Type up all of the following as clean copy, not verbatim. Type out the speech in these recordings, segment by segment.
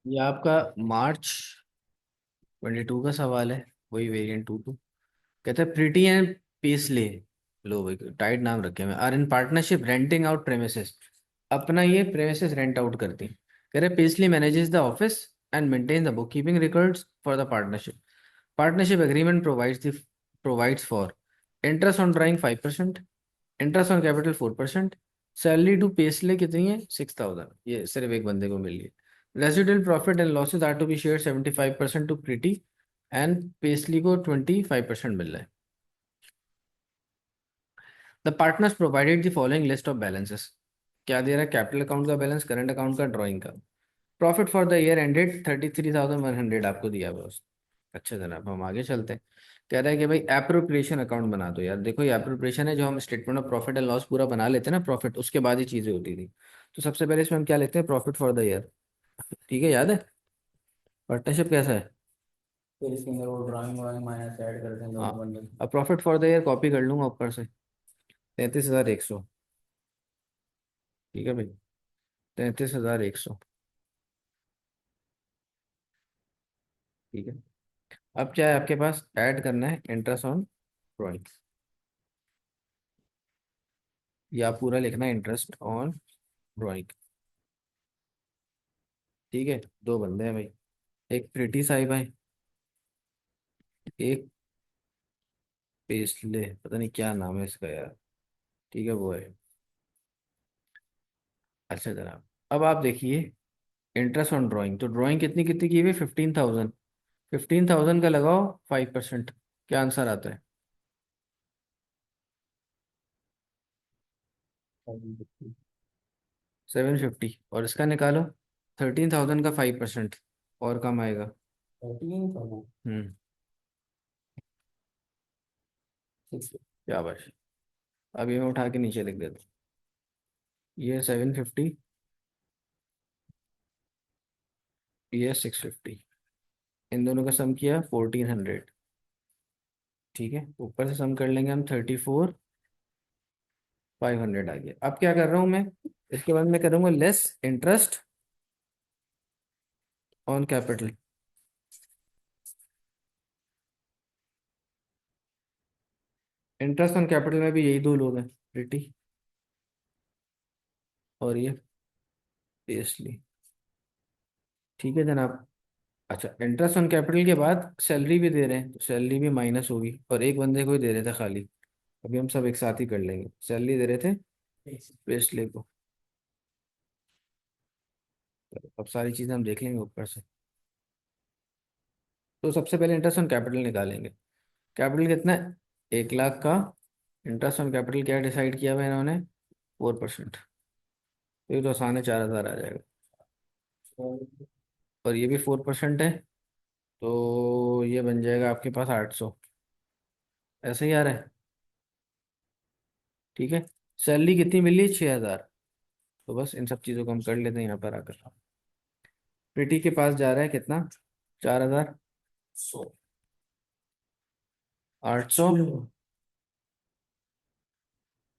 ये आपका मार्च 22 का सवाल है। वही वेरिएंट 2 कहते हैं प्रीटी एंड पेसले, लो भाई टाइट नाम रखे हुए are in partnership renting out premises. अपना ये प्रेमिसेस रेंट आउट करती हैं। कह रहे Paisley manages the office and maintain the bookkeeping records for the partnership. Partnership agreement provides for interest on drawing 5%, interest on capital 4%। Salary to Paisley कितनी है? 6,000। ये सिर्फ एक बंदे को मिल रही है। Residual profit and losses are to be share 75% to Pretty and Paisley को 25% मिल रहा है। The partners provided the following list of balances. क्या दे रहा है? कैपिटल अकाउंट का बैलेंस, करंट अकाउंट का, ड्राइंग का। Profit for the year ended 33,100 आपको दिया हुआ है उस। अच्छा जनाब, हम आगे चलते हैं। कह रहा है कि भाई एप्रोप्रिएशन अकाउंट बना दो। यार देखो, ये एप्रोप्रिएशन है जो हम statement of profit and loss पूरा बना लेते हैं ना, प्रॉफिट उसके बाद ही चीजें होती थी। तो सबसे पहले इसमें हम क्या लेते हैं? Profit for the year. ठीक है, याद है? पार्टनरशिप कैसा है? फिर इसके अंदर वो ड्राइंग वाइंग माइनस ऐड कर देंगे हाँ, वो बंडल। अब profit for the year copy कर लूंगा ऊपर से। 33,100। ठीक है भाई, 33,100। ठीक है। अब क्या है आपके पास? ऐड करना है इंटरेस्ट ऑन ड्राइंग, या पूरा लिखना है इंटरेस्ट ऑन ड्राइंग। ठीक है, दो बंदे हैं भाई, एक प्रीति साहिबा है, एक पेस्ले, पता नहीं क्या नाम है इसका यार। ठीक है, वो है। अच्छा जनाब, अब आप देखिए इंटरेस्ट ऑन ड्राइंग। तो ड्राइंग कितनी कितनी की हुई? 15,000। 15,000 का लगाओ 5%। क्या आंसर आता है? 750। और इसका निकालो 13,000 का 5%, और कम आएगा। 13 का वो हम्म। 6। क्या बात है। अब ये मैं उठा के नीचे लिख देता हूँ। ये 750, ये 650। इन दोनों का सम किया 1,400। ठीक है, ऊपर से सम कर लेंगे हम 34,500 आ गया। अब क्या कर रहा हूँ मैं? इसके बाद मैं करूँगा less interest on capital. Interest on capital में भी यही दो लोग हैं, प्रीति और ये पेस्ली। ठीक है जनाब। अच्छा, इंटरेस्ट ऑन कैपिटल के बाद सैलरी भी दे रहे हैं, तो सैलरी भी माइनस होगी, और एक बंदे को ही दे रहे थे खाली। अभी हम सब एक साथ ही कर लेंगे। सैलरी दे रहे थे पेस्ली को। अब सारी चीज़ें हम देख लेंगे ऊपर से। तो सबसे पहले इंटरेस्ट ऑन कैपिटल निकालेंगे। कैपिटल कितना है? 1 लाख का। इंटरेस्ट ऑन कैपिटल क्या डिसाइड किया हुआ है इन्होंने? 4%। तो ये तो आसान है, 4,000 आ जाएगा। और ये भी 4% है, तो ये बन जाएगा आपके पास 800। ऐसे ही आ रहा है। ठीक है। सैलरी कितनी मिली है? 6,000। तो बस इन सब चीज़ों को हम कर लेते हैं यहाँ पर आकर। प्रीति के पास जा रहा है कितना? 4,000। 800।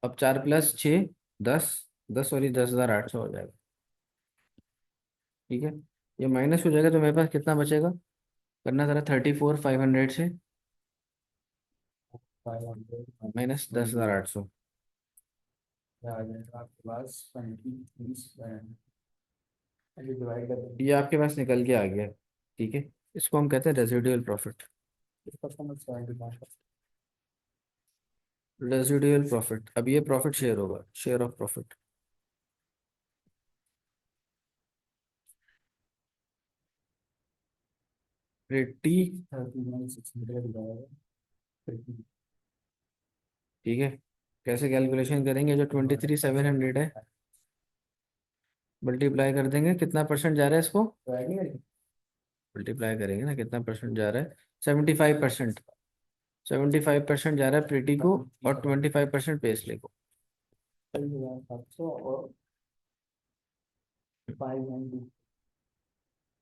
अब 4 + 6, 10। 10 सॉरी, 10,800 हो जाएगा। ठीक है, ये माइनस हो जाएगा तो मेरे पास कितना बचेगा? करना जरा 34,500 से 500 माइनस 10,800। आ जाएगा आपके पास 20 अभी डिवाइड कर ये देंगे। आपके पास निकल के आ गया। ठीक है, इसको हम कहते हैं रेजिडुअल प्रॉफिट। इसका समझ 75। Residual profit. अब ये प्रॉफिट शेयर होगा, share of profit. Pretty. 39,600 divide. ठीक है, कैसे कैलकुलेशन करेंगे? जो 23,700 है, मल्टीप्लाई कर देंगे। कितना परसेंट जा रहा है इसको? मल्टीप्लाई करेंगे ना, कितना परसेंट जा रहा है? 75%। 75% जा रहा है प्रीति को, और 25% पेस्ले को। 700 और 590।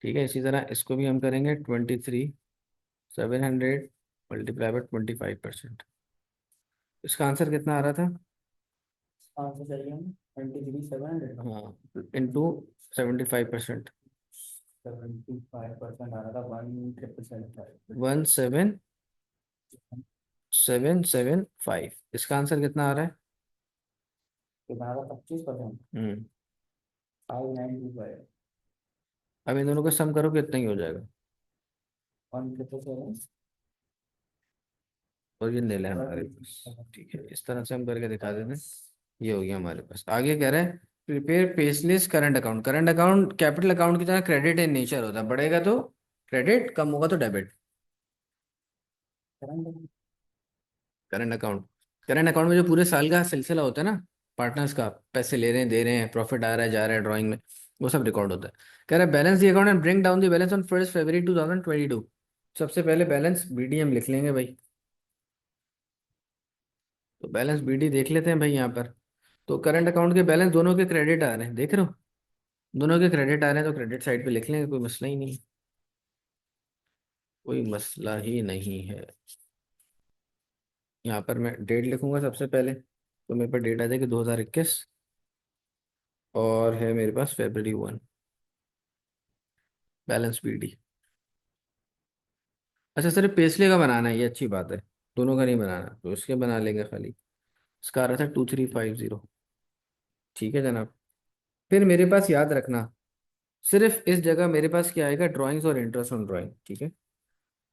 ठीक है, इसी तरह इसको भी हम करेंगे 23,700 मल्टीप्लाई बाय 25%। इसका आंसर कितना आ रहा था? कहाँ से चाहिए हमें? 23,700। हाँ, इंटू 75%। 75% आ रहा था, 1,775। 17,775। इसका आंसर कितना आ रहा है? कितना आ रहा? 25%। हम्म 5,925। अब इन दोनों का सम करो कितना ही हो जाएगा। 1,777। और ये नीला है हमारे पास। ठीक है, इस तरह से हम करके दिखा देते हैं। ये हो गया हमारे पास। आगे कह रहा है prepare Paisley's current account. Current account capital account की तरह क्रेडिट इन नेचर होता है, बढ़ेगा तो क्रेडिट, कम होगा तो डेबिट। करंट। करंट अकाउंट में जो पूरे साल का सिलसिला होता है ना, पार्टनर्स का, पैसे ले रहे हैं, दे रहे हैं, प्रॉफिट आ रहा है, जा रहा है ड्राइंग में, वो सब रिकॉर्ड होता है। कह रहा है balance the account and bring down the balance on 1 फरवरी 2022। सबसे पहले बैलेंस बीडीएम लिख लेंगे भाई। तो बैलेंस बीडी देख लेते हैं भाई यहाँ पर। तो करंट अकाउंट के बैलेंस दोनों के क्रेडिट आ रहे हैं, देख रहे हो, दोनों के क्रेडिट आ रहे हैं, तो क्रेडिट साइड पे लिख लेंगे, कोई मसला ही नहीं, कोई मसला ही नहीं है। यहाँ पर मैं डेट लिखूंगा सबसे पहले, तो मेरे पास डेट आ जाएगी 2021, और है मेरे पास February 1। Balance BD. अच्छा सिर्फ पेसले का बनाना है, ये अच्छी बात है, दोनों का नहीं बनाना, तो इसके बना लेंगे खाली। इसका आ रहा था 2350। ठीक है जनाब। फिर मेरे पास याद रखना, सिर्फ इस जगह मेरे पास क्या आएगा, ड्राइंग्स और इंटरेस्ट ऑन ड्राइंग। ठीक है,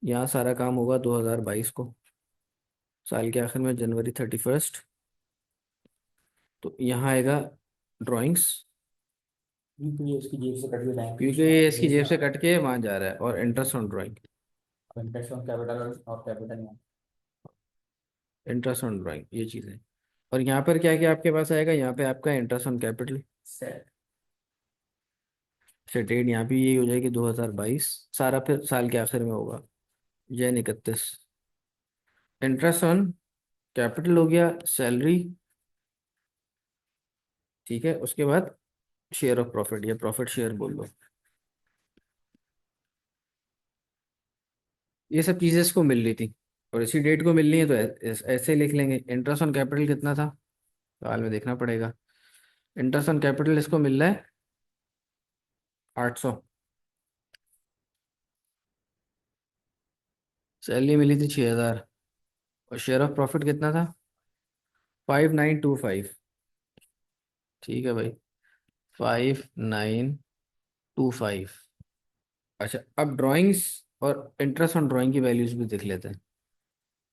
यहाँ सारा काम होगा 2022 को, साल के आखिर में, January 31। तो यहाँ आएगा ड्राइंग्स, क्योंकि ये उसकी जेब से कट के बैंक क्योंकि में ये इसकी भेज जेब रहा से है। कट के वहाँ जा रहा है, और interest on drawing. Interest on capital और कैपिटल में इंटरेस्ट ऑन ड्राइंग ये चीज़ें। और यहाँ पर क्या क्या आपके पास आएगा, यहाँ पे आपका इंटरेस्ट ऑन कैपिटल। सेट। से डेट यहाँ भी यही हो जाएगी 2022, सारा फिर साल के आखिर में होगा, Jan 31। इंटरेस्ट ऑन कैपिटल हो गया, सैलरी। ठीक है, उसके बाद शेयर ऑफ प्रॉफिट, या प्रॉफिट शेयर बोल दो। ये सब चीज़ें इसको मिल रही थी, और इसी डेट को मिल रही है, तो ऐसे ही लिख लेंगे। इंटरेस्ट ऑन कैपिटल कितना था, साल में देखना पड़ेगा। इंटरेस्ट ऑन कैपिटल इसको मिल रहा है 800। सैलरी मिली थी 6000, और शेयर ऑफ प्रॉफिट कितना था, 5925। ठीक है भाई, 5925। अच्छा अब ड्राइंग्स और इंटरेस्ट ऑन ड्राइंग की वैल्यूज भी देख लेते हैं।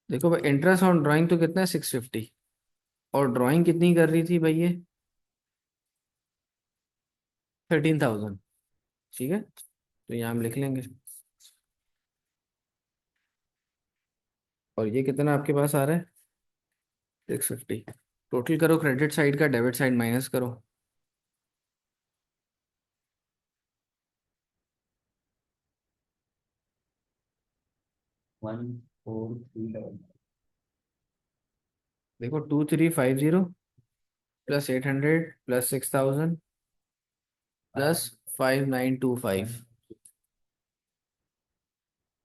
देखो भाई, इंटरेस्ट ऑन ड्राइंग तो कितना है, 650, और ड्राइंग कितनी कर रही थी भाई ये, 13,000। ठीक है, तो यहाँ हम लिख लेंगे। और ये कितना आपके पास आ रहा है, 650। टोटल करो क्रेडिट साइड का, डेबिट साइड माइनस करो। 1,4,3,7। देखो 2350 प्लस 800 प्लस 6000 प्लस 5925,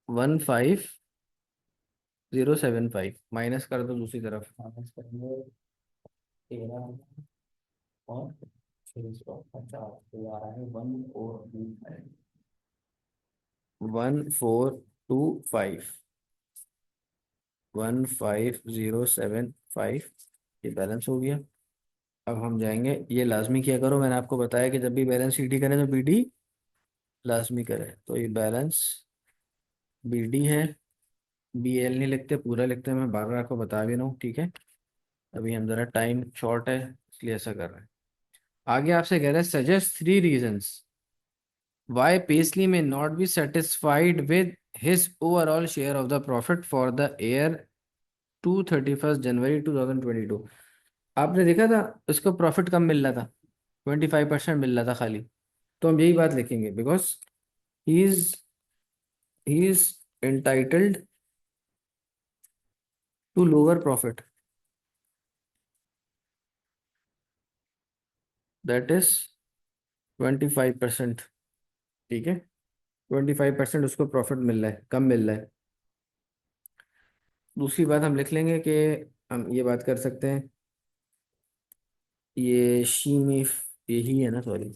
15075, माइनस कर दो दूसरी तरफ। माइनस करेंगे 13 और 650, तो आ रहा है 1,4,3,5। 1425, 15075, ये बैलेंस हो गया। अब हम जाएंगे, ये लाजमी किया करो, मैंने आपको बताया कि जब भी बैलेंस शीट ही करें तो बीडी लाजमी करें। तो ये बैलेंस बीडी है, बीएल नहीं लिखते, पूरा लिखते हैं, मैं बार बार आपको बता भी रहा हूँ। ठीक है, अभी हम जरा टाइम शॉर्ट है इसलिए ऐसा कर रहे हैं। आगे आपसे कह रहे हैं suggest 3 reasons why Paisley may not be satisfied with his overall share of the profit for the year to 31st January 2022। आपने देखा था इसको प्रॉफिट कम मिल रहा था, 25% मिल रहा था खाली। तो हम यही बात लिखेंगे, because he is he is entitled to lower profit, that is 25%। ठीक है, 25% उसको प्रॉफिट मिल रहा है, कम मिल रहा है। दूसरी बात हम लिख लेंगे कि हम ये बात कर सकते हैं, ये शी में, यही है ना, सॉरी,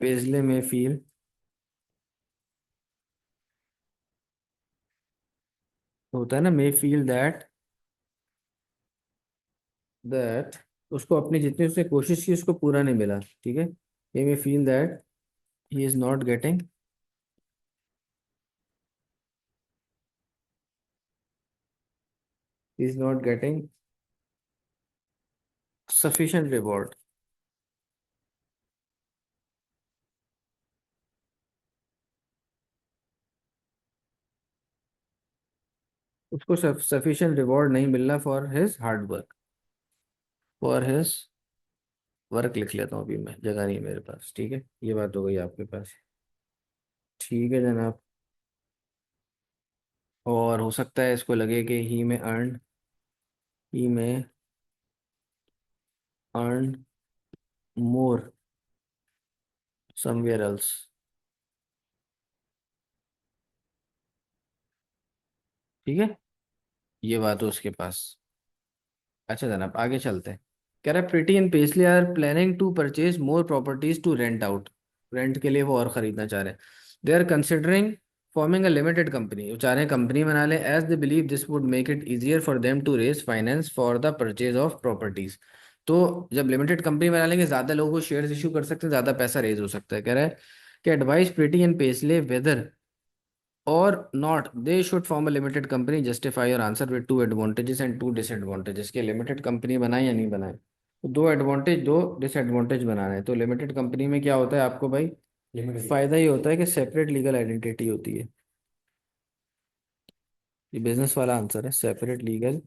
पेजले में फील होता है ना, मे फील दैट उसको अपनी जितनी उसने कोशिश की उसको पूरा नहीं मिला, ठीक है। ये may feel that he is not getting, is not getting sufficient reward. उसको सफिशिएंट रिवॉर्ड नहीं मिल रहा for his hard work, for his work लिख लेता हूँ अभी मैं, जगह नहीं है मेरे पास, ठीक है। ये बात हो गई आपके पास, ठीक है जनाब। और हो सकता है इसको लगे कि ही में अर्न मोर समवेयर एल्स, ठीक है। ये बात हो उसके पास। अच्छा जनाब आगे चलते हैं। कह रहा है Pretty and Paisley are planning to purchase more properties to rent out. Rent के लिए वो और खरीदना चाह रहे हैं। They are considering forming a limited company, वो चाह रहे हैं कंपनी बना लें, as they believe this would make it easier for them to raise finance for the purchase of properties. तो जब लिमिटेड कंपनी बना लेंगे ज़्यादा लोगों को शेयर्स इशू कर सकते हैं, ज़्यादा पैसा रेज हो सकता है। कह रहा है कि advise Pretty and Paisley whether or not they should form a limited company, justify your answer with two advantages and two disadvantages। के लिमिटेड कंपनी बनाए या नहीं बनाए, तो दो एडवांटेज दो डिसएडवांटेज बनाना है। तो लिमिटेड कंपनी में क्या होता है आपको भाई, लिमिटेड। फायदा ये होता है कि सेपरेट लीगल आइडेंटिटी होती है। ये बिजनेस वाला आंसर है, सेपरेट लीगल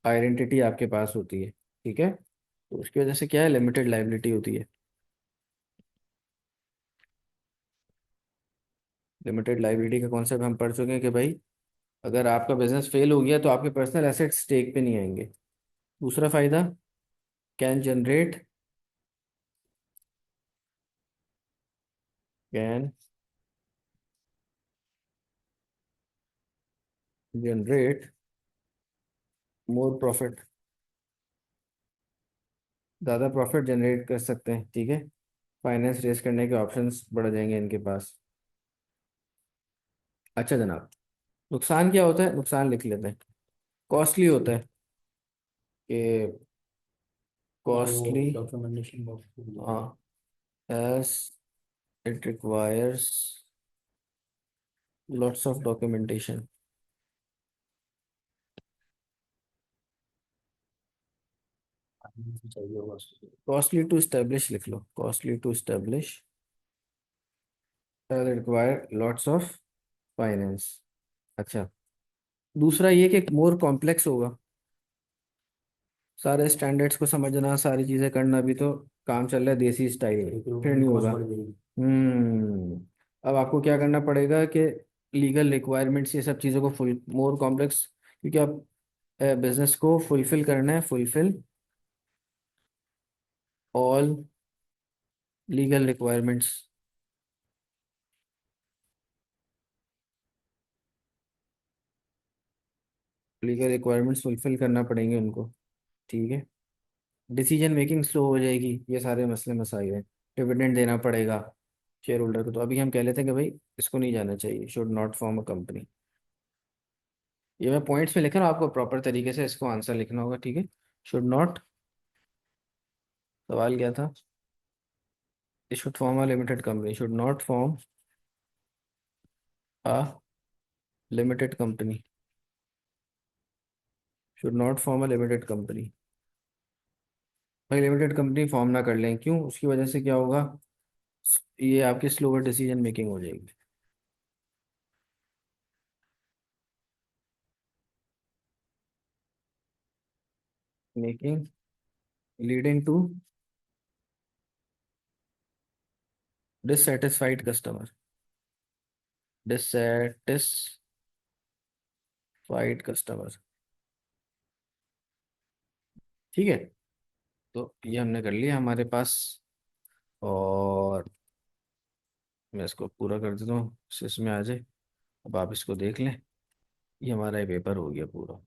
आइडेंटिटी आपके पास होती है, ठीक है। तो उसकी वजह से क्या है, लिमिटेड लाइबिलिटी होती है। लिमिटेड लाइबिलिटी का कॉन्सेप्ट हम पढ़ चुके हैं कि भाई अगर आपका बिजनेस फेल हो गया तो आपके पर्सनल एसेट्स स्टेक पे नहीं आएंगे। दूसरा फायदा, can generate can generate more profit, ज़्यादा प्रॉफिट जनरेट कर सकते हैं, ठीक है। फाइनेंस रेस करने के ऑप्शंस बढ़ जाएंगे इनके पास। अच्छा जनाब, नुकसान क्या होता है, नुकसान लिख लेते हैं। कॉस्टली होता है कि और वो कॉस्टली, डॉक्यूमेंटेशन बॉक्स। हाँ, as it requires lots of documentation. चाहिए होगा उसको। कॉस्टली टू इस्टेब्लिश लिख लो, costly to establish, as require lots of finance. अच्छा, दूसरा ये कि मोर कॉम्प्लेक्स होगा, सारे स्टैंडर्ड्स को समझना, सारी चीज़ें करना, भी तो काम चल रहा है देसी स्टाइल में, फिर रिक्रूटमेंट नहीं कॉस्ट होगा। बढ़ जाएगी। अब आपको क्या करना पड़ेगा कि लीगल रिक्वायरमेंट्स ये सब चीज़ों को फुल मोर कॉम्प्लेक्स, क्योंकि आप बिजनेस को फुलफिल करना है, fulfil all legal requirements, legal requirements fulfil करना पड़ेंगे उनको, ठीक है। डिसीजन मेकिंग स्लो हो जाएगी, ये सारे मसले मसाइल हैं। डिविडेंड देना पड़ेगा शेयर होल्डर को, तो अभी हम कह लेते हैं कि भाई इसको नहीं जाना चाहिए, should not form a company. ये मैं पॉइंट्स में लिख रहा हूँ, आपको प्रॉपर तरीके से इसको आंसर लिखना होगा, ठीक है। शुड नॉट, सवाल क्या था, should form a limited company, should not form a limited company, should not form a limited company. भाई लिमिटेड कंपनी फॉर्म ना कर लें, क्यों, उसकी वजह से क्या होगा, ये आपकी स्लोअर डिसीजन मेकिंग हो जाएगी। Making leading to dissatisfied customer, dissatisfied customer, ठीक है। तो ये हमने कर लिया हमारे पास, और मैं इसको पूरा कर देता हूँ, इसमें आ जाए। अब आप इसको देख लें, ये हमारा ये पेपर हो गया पूरा।